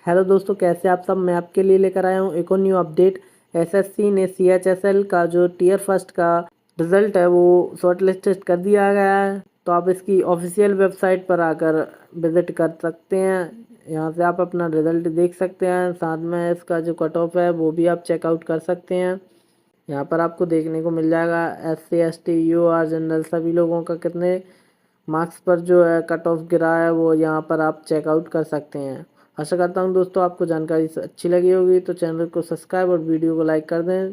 Hello दोस्तों, कैसे आप सब। मैं आपके लिए लेकर आया हूँ एक और न्यू अपडेट। एसएससी ने सीएचएसएल का जो टीयर फर्स्ट का रिज़ल्ट है वो शॉर्ट लिस्टेड कर दिया गया है। तो आप इसकी ऑफिशियल वेबसाइट पर आकर विज़िट कर सकते हैं। यहाँ से आप अपना रिज़ल्ट देख सकते हैं, साथ में इसका जो कट ऑफ है वो भी आप चेकआउट कर सकते हैं। यहाँ पर आपको देखने को मिल जाएगा SC ST UR जनरल सभी लोगों का कितने मार्क्स पर जो है कट ऑफ गिरा है वो यहाँ पर आप चेकआउट कर सकते हैं। आशा करता हूँ दोस्तों आपको जानकारी अच्छी लगी होगी, तो चैनल को सब्सक्राइब और वीडियो को लाइक कर दें।